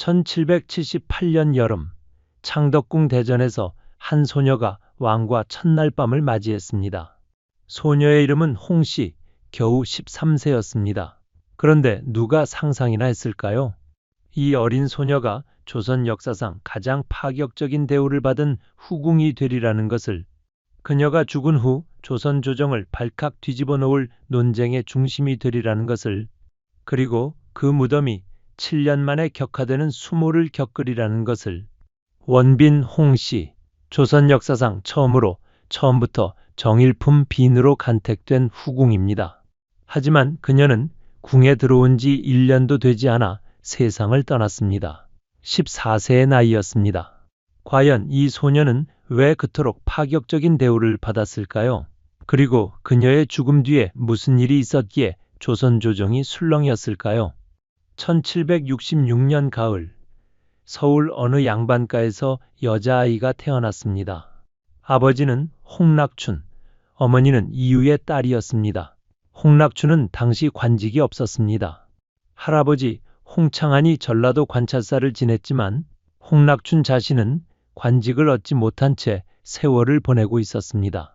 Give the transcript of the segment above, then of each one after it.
1778년 여름, 창덕궁 대전에서 한 소녀가 왕과 첫날 밤을 맞이했습니다. 소녀의 이름은 홍씨, 겨우 13세였습니다. 그런데 누가 상상이나 했을까요? 이 어린 소녀가 조선 역사상 가장 파격적인 대우를 받은 후궁이 되리라는 것을, 그녀가 죽은 후 조선 조정을 발칵 뒤집어 놓을 논쟁의 중심이 되리라는 것을, 그리고 그 무덤이 7년 만에 격화되는 수모를 겪으리라는 것을. 원빈 홍씨, 조선 역사상 처음부터 정일품 빈으로 간택된 후궁입니다. 하지만 그녀는 궁에 들어온 지 1년도 되지 않아 세상을 떠났습니다. 14세의 나이였습니다. 과연 이 소녀는 왜 그토록 파격적인 대우를 받았을까요? 그리고 그녀의 죽음 뒤에 무슨 일이 있었기에 조선 조정이 술렁이었을까요? 1766년 가을, 서울 어느 양반가에서 여자아이가 태어났습니다. 아버지는 홍낙춘, 어머니는 이유의 딸이었습니다. 홍낙춘은 당시 관직이 없었습니다. 할아버지 홍창안이 전라도 관찰사를 지냈지만 홍낙춘 자신은 관직을 얻지 못한 채 세월을 보내고 있었습니다.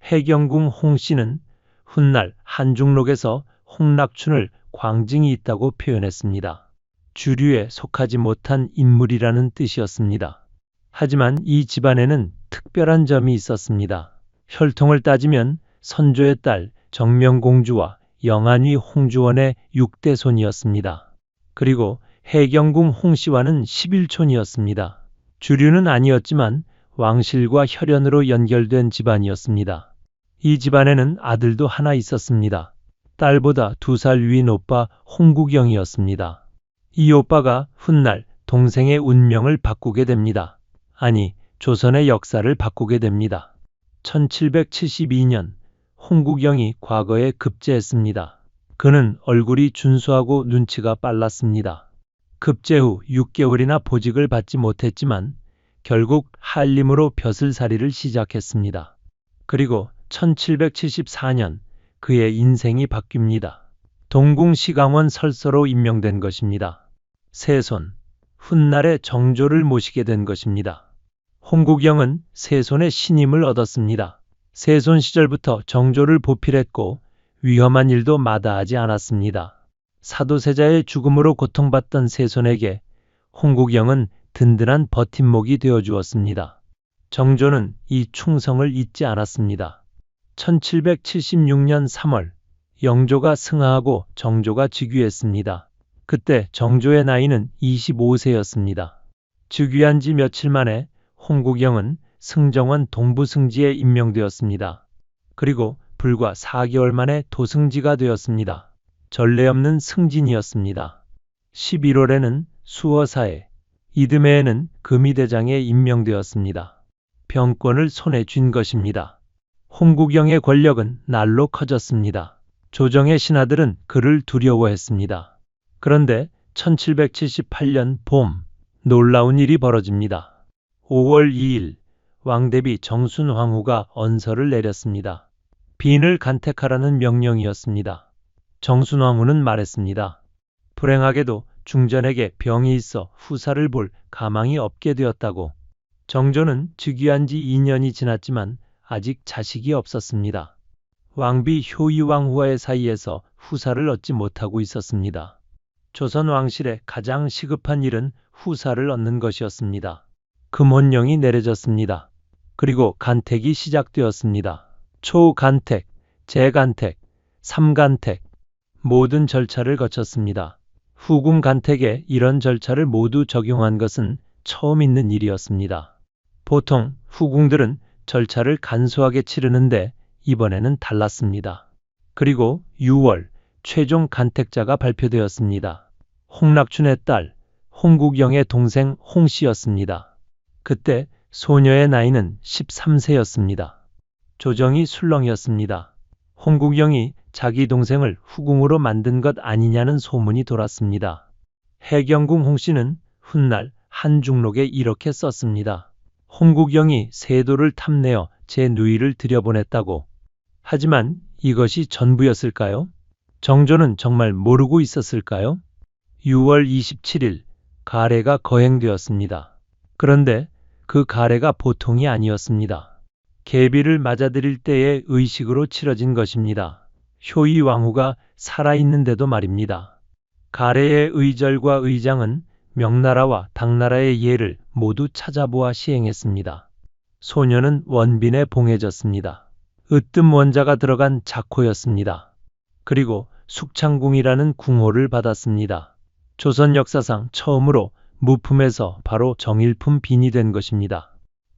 해경궁 홍씨는 훗날 한중록에서 홍낙춘을 광증이 있다고 표현했습니다. 주류에 속하지 못한 인물이라는 뜻이었습니다. 하지만 이 집안에는 특별한 점이 있었습니다. 혈통을 따지면 선조의 딸 정명공주와 영안위 홍주원의 6대손이었습니다. 그리고 해경궁 홍씨와는 11촌이었습니다. 주류는 아니었지만 왕실과 혈연으로 연결된 집안이었습니다. 이 집안에는 아들도 하나 있었습니다. 딸보다 2살 위인 오빠 홍국영이었습니다. 이 오빠가 훗날 동생의 운명을 바꾸게 됩니다. 아니, 조선의 역사를 바꾸게 됩니다. 1772년 홍국영이 과거에 급제했습니다. 그는 얼굴이 준수하고 눈치가 빨랐습니다. 급제 후 6개월이나 보직을 받지 못했지만 결국 한림으로 벼슬살이를 시작했습니다. 그리고 1774년 그의 인생이 바뀝니다. 동궁 시강원 설서로 임명된 것입니다. 세손, 훗날의 정조를 모시게 된 것입니다. 홍국영은 세손의 신임을 얻었습니다. 세손 시절부터 정조를 보필했고 위험한 일도 마다하지 않았습니다. 사도세자의 죽음으로 고통받던 세손에게 홍국영은 든든한 버팀목이 되어주었습니다. 정조는 이 충성을 잊지 않았습니다. 1776년 3월, 영조가 승하하고 정조가 즉위했습니다. 그때 정조의 나이는 25세였습니다. 즉위한 지 며칠 만에 홍국영은 승정원 동부승지에 임명되었습니다. 그리고 불과 4개월 만에 도승지가 되었습니다. 전례 없는 승진이었습니다. 11월에는 수허사에, 이듬해에는 금의대장에 임명되었습니다. 병권을 손에 쥔 것입니다. 홍국영의 권력은 날로 커졌습니다. 조정의 신하들은 그를 두려워했습니다. 그런데 1778년 봄, 놀라운 일이 벌어집니다. 5월 2일, 왕대비 정순황후가 언서를 내렸습니다. 빈을 간택하라는 명령이었습니다. 정순황후는 말했습니다. 불행하게도 중전에게 병이 있어 후사를 볼 가망이 없게 되었다고. 정조는 즉위한 지 2년이 지났지만 아직 자식이 없었습니다. 왕비 효의왕후와의 사이에서 후사를 얻지 못하고 있었습니다. 조선 왕실의 가장 시급한 일은 후사를 얻는 것이었습니다. 금혼령이 내려졌습니다. 그리고 간택이 시작되었습니다. 초간택, 재간택, 삼간택, 모든 절차를 거쳤습니다. 후궁 간택에 이런 절차를 모두 적용한 것은 처음 있는 일이었습니다. 보통 후궁들은 절차를 간소하게 치르는데 이번에는 달랐습니다. 그리고 6월 최종 간택자가 발표되었습니다. 홍낙춘의 딸 홍국영의 동생 홍씨였습니다. 그때 소녀의 나이는 13세였습니다. 조정이 술렁이었습니다. 홍국영이 자기 동생을 후궁으로 만든 것 아니냐는 소문이 돌았습니다. 해경궁 홍씨는 훗날 한중록에 이렇게 썼습니다. 홍국영이 세도를 탐내어 제 누이를 들여보냈다고. 하지만 이것이 전부였을까요? 정조는 정말 모르고 있었을까요? 6월 27일 가례가 거행되었습니다. 그런데 그 가례가 보통이 아니었습니다. 계비를 맞아들일 때의 의식으로 치러진 것입니다. 효의 왕후가 살아있는데도 말입니다. 가례의 의절과 의장은 명나라와 당나라의 예를 모두 찾아보아 시행했습니다. 소녀는 원빈에 봉해졌습니다. 으뜸 원자가 들어간 자코였습니다. 그리고 숙창궁이라는 궁호를 받았습니다. 조선 역사상 처음으로 무품에서 바로 정일품 빈이 된 것입니다.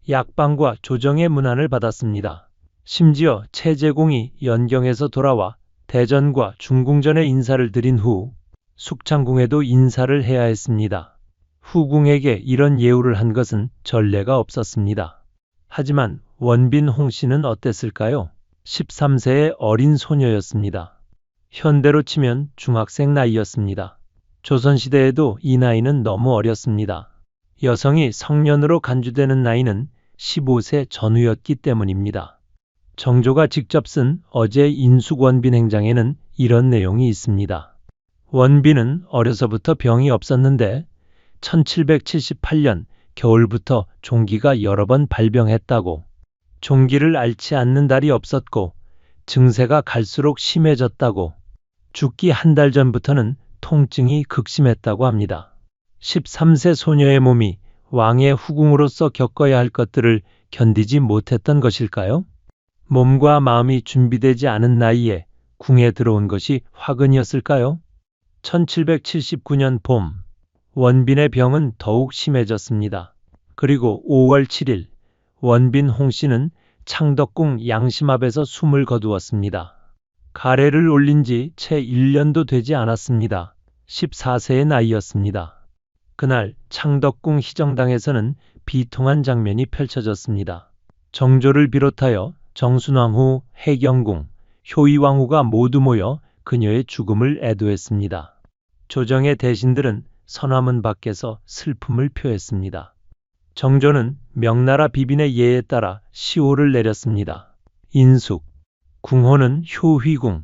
약방과 조정의 문안을 받았습니다. 심지어 채제공이 연경에서 돌아와 대전과 중궁전에 인사를 드린 후 숙창궁에도 인사를 해야 했습니다. 후궁에게 이런 예우를 한 것은 전례가 없었습니다. 하지만 원빈 홍씨는 어땠을까요? 13세의 어린 소녀였습니다. 현대로 치면 중학생 나이였습니다. 조선시대에도 이 나이는 너무 어렸습니다. 여성이 성년으로 간주되는 나이는 15세 전후였기 때문입니다. 정조가 직접 쓴 어제 인숙원빈 행장에는 이런 내용이 있습니다. 원빈은 어려서부터 병이 없었는데 1778년 겨울부터 종기가 여러 번 발병했다고, 종기를 앓지 않는 달이 없었고 증세가 갈수록 심해졌다고, 죽기 한 달 전부터는 통증이 극심했다고 합니다. 13세 소녀의 몸이 왕의 후궁으로서 겪어야 할 것들을 견디지 못했던 것일까요? 몸과 마음이 준비되지 않은 나이에 궁에 들어온 것이 화근이었을까요? 1779년 봄, 원빈의 병은 더욱 심해졌습니다. 그리고 5월 7일, 원빈 홍씨는 창덕궁 양심 앞에서 숨을 거두었습니다. 가래를 올린 지 채 1년도 되지 않았습니다. 14세의 나이였습니다. 그날 창덕궁 희정당에서는 비통한 장면이 펼쳐졌습니다. 정조를 비롯하여 정순왕후, 해경궁, 효의왕후가 모두 모여 그녀의 죽음을 애도했습니다. 조정의 대신들은 선화문 밖에서 슬픔을 표했습니다. 정조는 명나라 비빈의 예에 따라 시호를 내렸습니다. 인숙, 궁호는 효휘궁,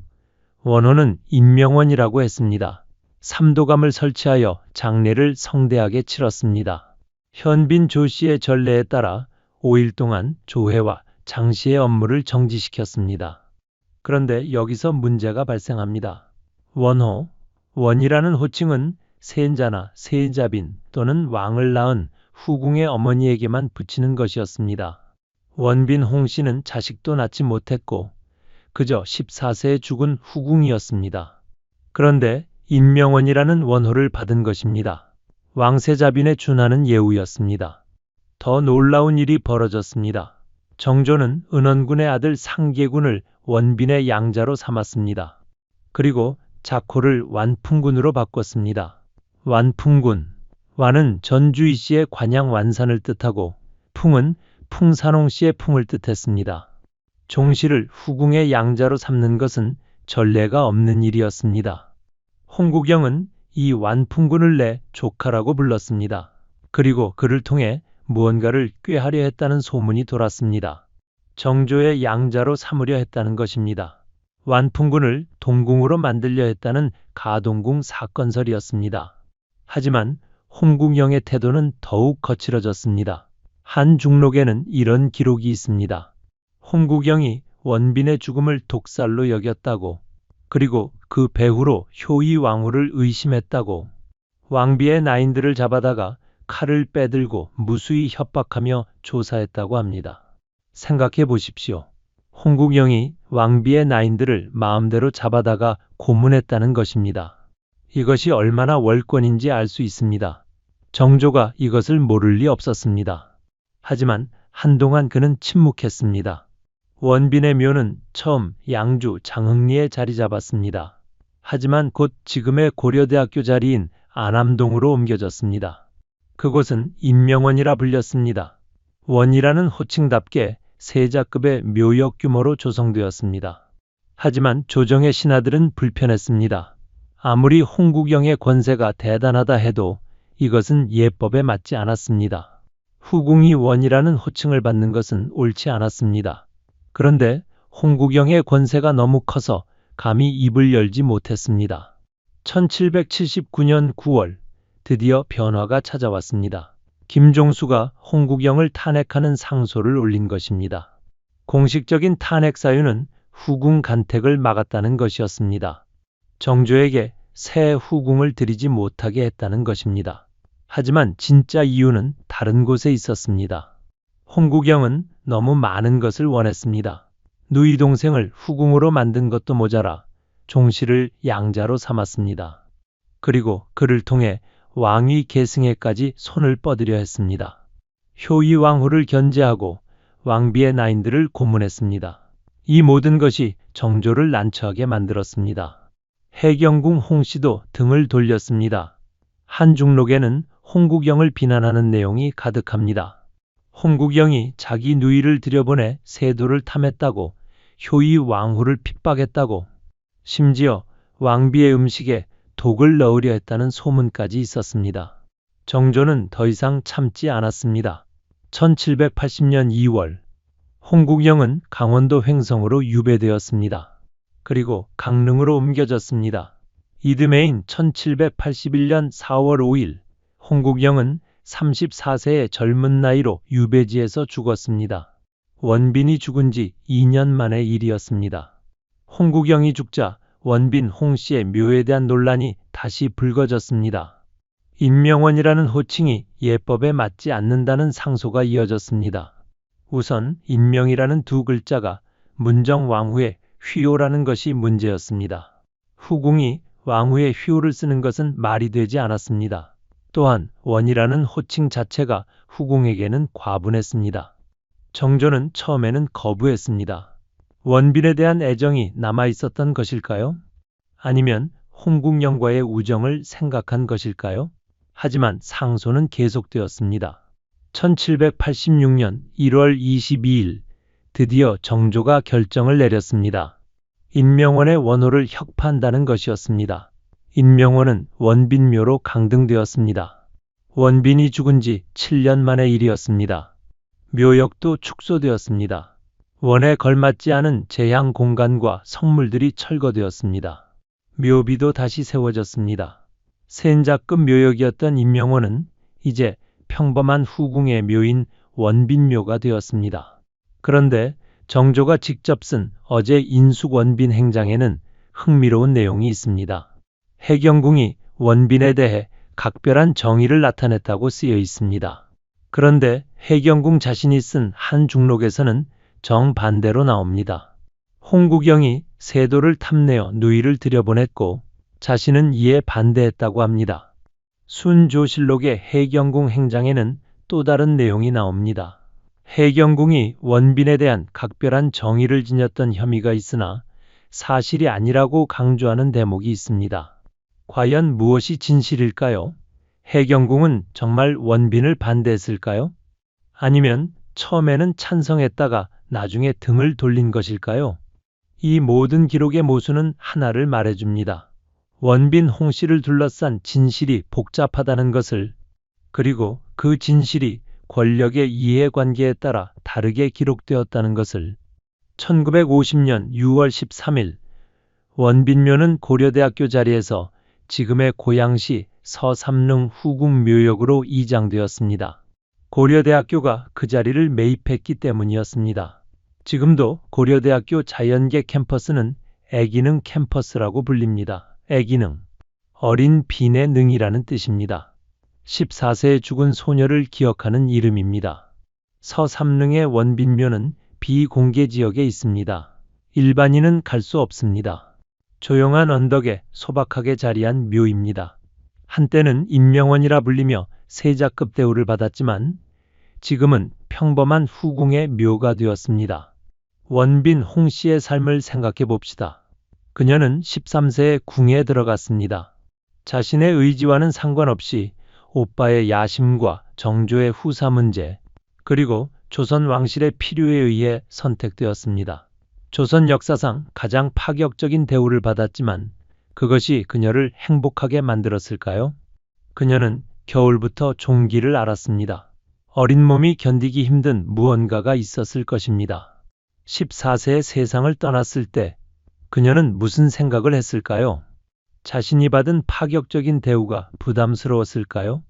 원호는 인명원이라고 했습니다. 삼도감을 설치하여 장례를 성대하게 치렀습니다. 현빈 조씨의 전례에 따라 5일 동안 조회와 장시의 업무를 정지시켰습니다. 그런데 여기서 문제가 발생합니다. 원호, 원이라는 호칭은 세자나 세자빈 또는 왕을 낳은 후궁의 어머니에게만 붙이는 것이었습니다. 원빈 홍씨는 자식도 낳지 못했고 그저 14세에 죽은 후궁이었습니다. 그런데 인명원이라는 원호를 받은 것입니다. 왕세자빈에 준하는 예우였습니다. 더 놀라운 일이 벌어졌습니다. 정조는 은원군의 아들 상계군을 원빈의 양자로 삼았습니다. 그리고 자코를 완풍군으로 바꿨습니다. 완풍군, 완은 전주이 씨의 관양 완산을 뜻하고 풍은 풍산홍 씨의 풍을 뜻했습니다. 종씨를 후궁의 양자로 삼는 것은 전례가 없는 일이었습니다. 홍국영은 이 완풍군을 내 조카라고 불렀습니다. 그리고 그를 통해 무언가를 꾀하려 했다는 소문이 돌았습니다. 정조의 양자로 삼으려 했다는 것입니다. 완풍군을 동궁으로 만들려 했다는 가동궁 사건설이었습니다. 하지만 홍국영의 태도는 더욱 거칠어졌습니다. 한 중록에는 이런 기록이 있습니다. 홍국영이 원빈의 죽음을 독살로 여겼다고, 그리고 그 배후로 효의 왕후를 의심했다고, 왕비의 나인들을 잡아다가 칼을 빼들고 무수히 협박하며 조사했다고 합니다. 생각해 보십시오. 홍국영이 왕비의 나인들을 마음대로 잡아다가 고문했다는 것입니다. 이것이 얼마나 월권인지 알 수 있습니다. 정조가 이것을 모를 리 없었습니다. 하지만 한동안 그는 침묵했습니다. 원빈의 묘는 처음 양주 장흥리에 자리 잡았습니다. 하지만 곧 지금의 고려대학교 자리인 안암동으로 옮겨졌습니다. 그곳은 인명원이라 불렸습니다. 원이라는 호칭답게 세자급의 묘역 규모로 조성되었습니다. 하지만 조정의 신하들은 불편했습니다. 아무리 홍국영의 권세가 대단하다 해도 이것은 예법에 맞지 않았습니다. 후궁이 원이라는 호칭을 받는 것은 옳지 않았습니다. 그런데 홍국영의 권세가 너무 커서 감히 입을 열지 못했습니다. 1779년 9월 드디어 변화가 찾아왔습니다. 김종수가 홍국영을 탄핵하는 상소를 올린 것입니다. 공식적인 탄핵 사유는 후궁 간택을 막았다는 것이었습니다. 정조에게 새 후궁을 들이지 못하게 했다는 것입니다. 하지만 진짜 이유는 다른 곳에 있었습니다. 홍국영은 너무 많은 것을 원했습니다. 누이 동생을 후궁으로 만든 것도 모자라 종씨를 양자로 삼았습니다. 그리고 그를 통해 왕위 계승에까지 손을 뻗으려 했습니다. 효의 왕후를 견제하고 왕비의 나인들을 고문했습니다. 이 모든 것이 정조를 난처하게 만들었습니다. 해경궁 홍씨도 등을 돌렸습니다. 한 중록에는 홍국영을 비난하는 내용이 가득합니다. 홍국영이 자기 누이를 들여보내 세도를 탐했다고, 효의 왕후를 핍박했다고, 심지어 왕비의 음식에 독을 넣으려 했다는 소문까지 있었습니다. 정조는 더 이상 참지 않았습니다. 1780년 2월, 홍국영은 강원도 횡성으로 유배되었습니다. 그리고 강릉으로 옮겨졌습니다. 이듬해인 1781년 4월 5일, 홍국영은 34세의 젊은 나이로 유배지에서 죽었습니다. 원빈이 죽은 지 2년 만의 일이었습니다. 홍국영이 죽자 원빈 홍씨의 묘에 대한 논란이 다시 불거졌습니다. 인명원이라는 호칭이 예법에 맞지 않는다는 상소가 이어졌습니다. 우선 인명이라는 두 글자가 문정 왕후의 휘호라는 것이 문제였습니다. 후궁이 왕후의 휘호를 쓰는 것은 말이 되지 않았습니다. 또한 원이라는 호칭 자체가 후궁에게는 과분했습니다. 정조는 처음에는 거부했습니다. 원빈에 대한 애정이 남아 있었던 것일까요? 아니면 홍국영과의 우정을 생각한 것일까요? 하지만 상소는 계속되었습니다. 1786년 1월 22일 드디어 정조가 결정을 내렸습니다. 인명원의 원호를 혁파한다는 것이었습니다. 인명원은 원빈묘로 강등되었습니다. 원빈이 죽은 지 7년 만의 일이었습니다. 묘역도 축소되었습니다. 원에 걸맞지 않은 제향 공간과 성물들이 철거되었습니다. 묘비도 다시 세워졌습니다. 센자급 묘역이었던 인명원은 이제 평범한 후궁의 묘인 원빈묘가 되었습니다. 그런데 정조가 직접 쓴 어제 인숙원빈 행장에는 흥미로운 내용이 있습니다. 해경궁이 원빈에 대해 각별한 정의를 나타냈다고 쓰여 있습니다. 그런데 해경궁 자신이 쓴 한 중록에서는 정반대로 나옵니다. 홍국영이 세도를 탐내어 누이를 들여보냈고 자신은 이에 반대했다고 합니다. 순조실록의 해경궁 행장에는 또 다른 내용이 나옵니다. 해경궁이 원빈에 대한 각별한 정의를 지녔던 혐의가 있으나 사실이 아니라고 강조하는 대목이 있습니다. 과연 무엇이 진실일까요? 해경궁은 정말 원빈을 반대했을까요? 아니면 처음에는 찬성했다가 나중에 등을 돌린 것일까요? 이 모든 기록의 모순은 하나를 말해줍니다. 원빈 홍씨를 둘러싼 진실이 복잡하다는 것을, 그리고 그 진실이 권력의 이해관계에 따라 다르게 기록되었다는 것을. 1950년 6월 13일 원빈묘는 고려대학교 자리에서 지금의 고양시 서삼릉 후궁묘역으로 이장되었습니다. 고려대학교가 그 자리를 매입했기 때문이었습니다. 지금도 고려대학교 자연계 캠퍼스는 애기능 캠퍼스라고 불립니다. 애기능, 어린 빈의 능이라는 뜻입니다. 14세에 죽은 소녀를 기억하는 이름입니다. 서삼릉의 원빈묘는 비공개 지역에 있습니다. 일반인은 갈 수 없습니다. 조용한 언덕에 소박하게 자리한 묘입니다. 한때는 인명원이라 불리며 세자급 대우를 받았지만 지금은 평범한 후궁의 묘가 되었습니다. 원빈 홍씨의 삶을 생각해 봅시다. 그녀는 13세에 궁에 들어갔습니다. 자신의 의지와는 상관없이 오빠의 야심과 정조의 후사 문제, 그리고 조선 왕실의 필요에 의해 선택되었습니다. 조선 역사상 가장 파격적인 대우를 받았지만 그것이 그녀를 행복하게 만들었을까요? 그녀는 겨울부터 종기를 앓았습니다. 어린 몸이 견디기 힘든 무언가가 있었을 것입니다. 14세에 세상을 떠났을 때 그녀는 무슨 생각을 했을까요? 자신이 받은 파격적인 대우가 부담스러웠을까요?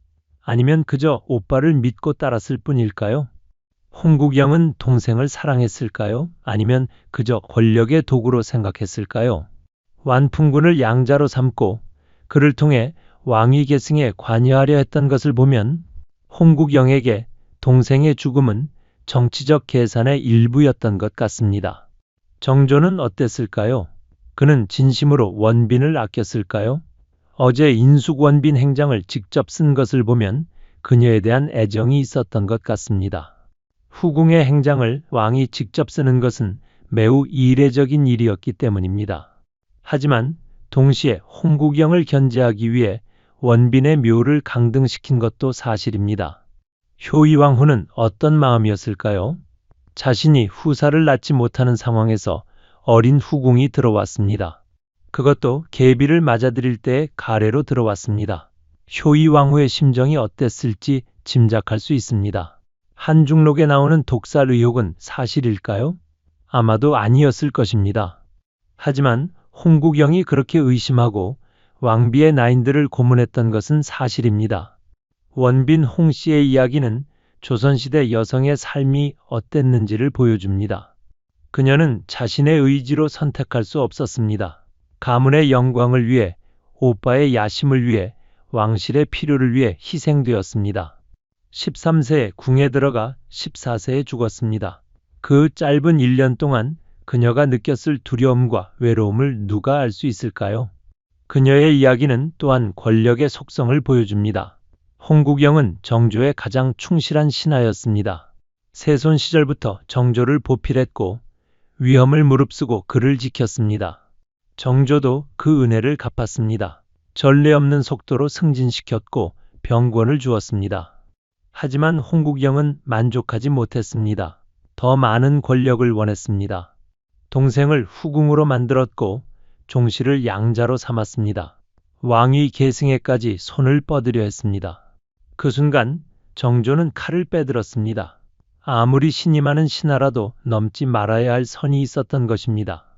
아니면 그저 오빠를 믿고 따랐을 뿐일까요? 홍국영은 동생을 사랑했을까요? 아니면 그저 권력의 도구로 생각했을까요? 완풍군을 양자로 삼고 그를 통해 왕위 계승에 관여하려 했던 것을 보면 홍국영에게 동생의 죽음은 정치적 계산의 일부였던 것 같습니다. 정조는 어땠을까요? 그는 진심으로 원빈을 아꼈을까요? 어제 인숙원빈 행장을 직접 쓴 것을 보면 그녀에 대한 애정이 있었던 것 같습니다. 후궁의 행장을 왕이 직접 쓰는 것은 매우 이례적인 일이었기 때문입니다. 하지만 동시에 홍국영을 견제하기 위해 원빈의 묘를 강등시킨 것도 사실입니다. 효의왕후는 어떤 마음이었을까요? 자신이 후사를 낳지 못하는 상황에서 어린 후궁이 들어왔습니다. 그것도 계비를 맞아들일 때 가래로 들어왔습니다. 효의왕후의 심정이 어땠을지 짐작할 수 있습니다. 한중록에 나오는 독살 의혹은 사실일까요? 아마도 아니었을 것입니다. 하지만 홍국영이 그렇게 의심하고 왕비의 나인들을 고문했던 것은 사실입니다. 원빈 홍씨의 이야기는 조선시대 여성의 삶이 어땠는지를 보여줍니다. 그녀는 자신의 의지로 선택할 수 없었습니다. 가문의 영광을 위해, 오빠의 야심을 위해, 왕실의 필요를 위해 희생되었습니다. 13세에 궁에 들어가 14세에 죽었습니다. 그 짧은 1년 동안 그녀가 느꼈을 두려움과 외로움을 누가 알 수 있을까요? 그녀의 이야기는 또한 권력의 속성을 보여줍니다. 홍국영은 정조의 가장 충실한 신하였습니다. 세손 시절부터 정조를 보필했고 위험을 무릅쓰고 그를 지켰습니다. 정조도 그 은혜를 갚았습니다. 전례 없는 속도로 승진시켰고 병권을 주었습니다. 하지만 홍국영은 만족하지 못했습니다. 더 많은 권력을 원했습니다. 동생을 후궁으로 만들었고 종씨를 양자로 삼았습니다. 왕위 계승에까지 손을 뻗으려 했습니다. 그 순간 정조는 칼을 빼들었습니다. 아무리 신임하는 신하라도 넘지 말아야 할 선이 있었던 것입니다.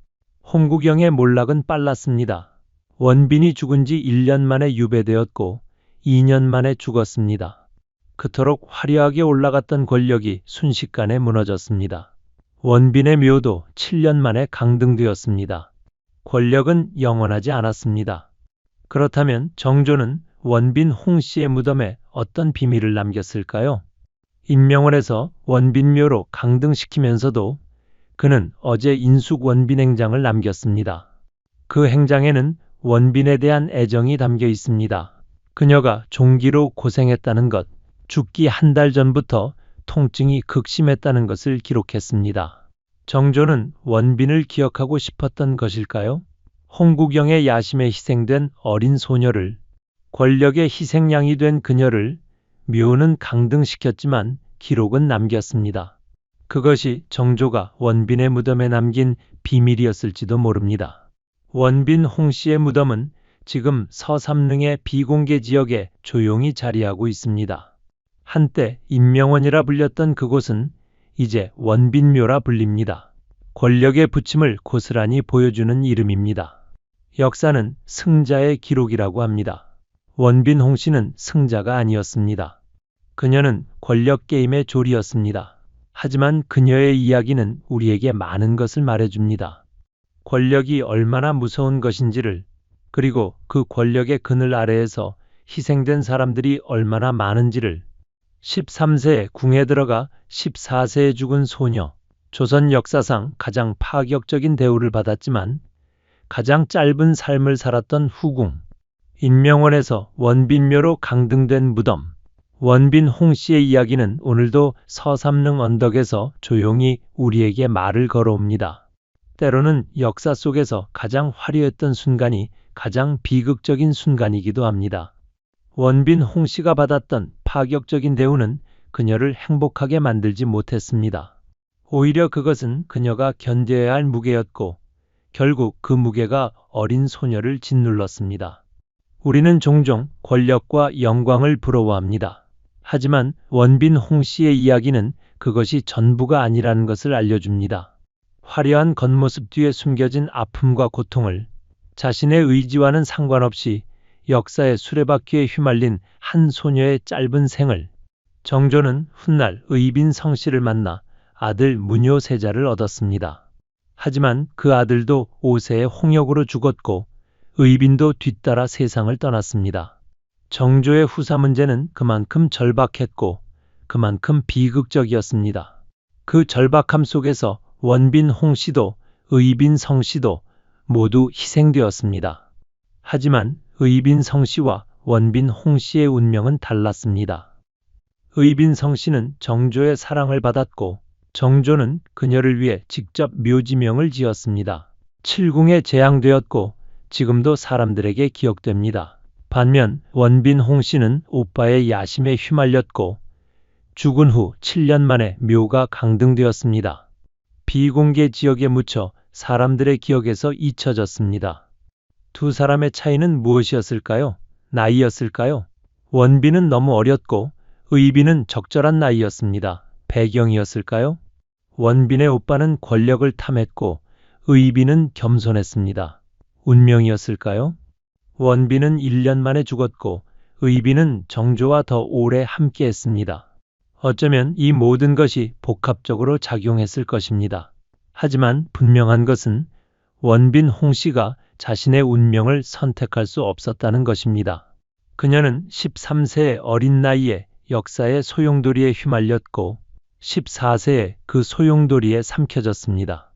홍국영의 몰락은 빨랐습니다. 원빈이 죽은 지 1년 만에 유배되었고 2년 만에 죽었습니다. 그토록 화려하게 올라갔던 권력이 순식간에 무너졌습니다. 원빈의 묘도 7년 만에 강등되었습니다. 권력은 영원하지 않았습니다. 그렇다면 정조는 원빈 홍씨의 무덤에 어떤 비밀을 남겼을까요? 인명원에서 원빈묘로 강등시키면서도 그는 어제 인숙 원빈 행장을 남겼습니다. 그 행장에는 원빈에 대한 애정이 담겨 있습니다. 그녀가 종기로 고생했다는 것, 죽기 한 달 전부터 통증이 극심했다는 것을 기록했습니다. 정조는 원빈을 기억하고 싶었던 것일까요? 홍국영의 야심에 희생된 어린 소녀를, 권력의 희생양이 된 그녀를 묘는 강등시켰지만 기록은 남겼습니다. 그것이 정조가 원빈의 무덤에 남긴 비밀이었을지도 모릅니다. 원빈 홍씨의 무덤은 지금 서삼릉의 비공개 지역에 조용히 자리하고 있습니다. 한때 인명원이라 불렸던 그곳은 이제 원빈묘라 불립니다. 권력의 부침을 고스란히 보여주는 이름입니다. 역사는 승자의 기록이라고 합니다. 원빈 홍씨는 승자가 아니었습니다. 그녀는 권력 게임의 졸이었습니다. 하지만 그녀의 이야기는 우리에게 많은 것을 말해줍니다. 권력이 얼마나 무서운 것인지를, 그리고 그 권력의 그늘 아래에서 희생된 사람들이 얼마나 많은지를. 13세에 궁에 들어가 14세에 죽은 소녀, 조선 역사상 가장 파격적인 대우를 받았지만 가장 짧은 삶을 살았던 후궁, 인명원에서 원빈묘로 강등된 무덤, 원빈 홍씨의 이야기는 오늘도 서삼릉 언덕에서 조용히 우리에게 말을 걸어옵니다. 때로는 역사 속에서 가장 화려했던 순간이 가장 비극적인 순간이기도 합니다. 원빈 홍씨가 받았던 파격적인 대우는 그녀를 행복하게 만들지 못했습니다. 오히려 그것은 그녀가 견뎌야 할 무게였고 결국 그 무게가 어린 소녀를 짓눌렀습니다. 우리는 종종 권력과 영광을 부러워합니다. 하지만 원빈 홍씨의 이야기는 그것이 전부가 아니라는 것을 알려줍니다. 화려한 겉모습 뒤에 숨겨진 아픔과 고통을, 자신의 의지와는 상관없이 역사의 수레바퀴에 휘말린 한 소녀의 짧은 생을, 정조는 훗날 의빈 성씨를 만나 아들 문효세자를 얻었습니다. 하지만 그 아들도 5세에 홍역으로 죽었고 의빈도 뒤따라 세상을 떠났습니다. 정조의 후사 문제는 그만큼 절박했고 그만큼 비극적이었습니다. 그 절박함 속에서 원빈 홍씨도 의빈 성씨도 모두 희생되었습니다. 하지만 의빈 성씨와 원빈 홍씨의 운명은 달랐습니다. 의빈 성씨는 정조의 사랑을 받았고 정조는 그녀를 위해 직접 묘지명을 지었습니다. 칠궁에 제향되었고 지금도 사람들에게 기억됩니다. 반면 원빈 홍씨는 오빠의 야심에 휘말렸고 죽은 후 7년 만에 묘가 강등되었습니다. 비공개 지역에 묻혀 사람들의 기억에서 잊혀졌습니다. 두 사람의 차이는 무엇이었을까요? 나이였을까요? 원빈은 너무 어렸고 의빈은 적절한 나이였습니다. 배경이었을까요? 원빈의 오빠는 권력을 탐했고 의빈은 겸손했습니다. 운명이었을까요? 원빈은 1년 만에 죽었고 의빈은 정조와 더 오래 함께했습니다. 어쩌면 이 모든 것이 복합적으로 작용했을 것입니다. 하지만 분명한 것은 원빈 홍씨가 자신의 운명을 선택할 수 없었다는 것입니다. 그녀는 13세의 어린 나이에 역사의 소용돌이에 휘말렸고 14세에 그 소용돌이에 삼켜졌습니다.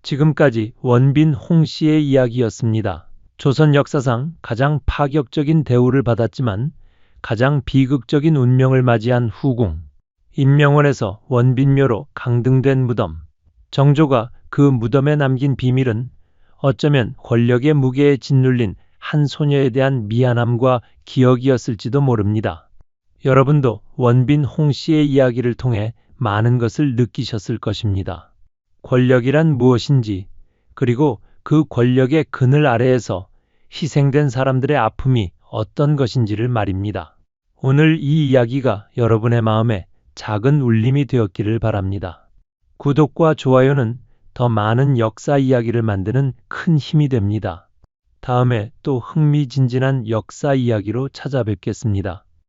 지금까지 원빈 홍씨의 이야기였습니다. 조선 역사상 가장 파격적인 대우를 받았지만 가장 비극적인 운명을 맞이한 후궁, 인명원에서 원빈묘로 강등된 무덤, 정조가 그 무덤에 남긴 비밀은 어쩌면 권력의 무게에 짓눌린 한 소녀에 대한 미안함과 기억이었을지도 모릅니다. 여러분도 원빈 홍씨의 이야기를 통해 많은 것을 느끼셨을 것입니다. 권력이란 무엇인지, 그리고 그 권력의 그늘 아래에서 희생된 사람들의 아픔이 어떤 것인지를 말입니다. 오늘 이 이야기가 여러분의 마음에 작은 울림이 되었기를 바랍니다. 구독과 좋아요는 더 많은 역사 이야기를 만드는 큰 힘이 됩니다. 다음에 또 흥미진진한 역사 이야기로 찾아뵙겠습니다.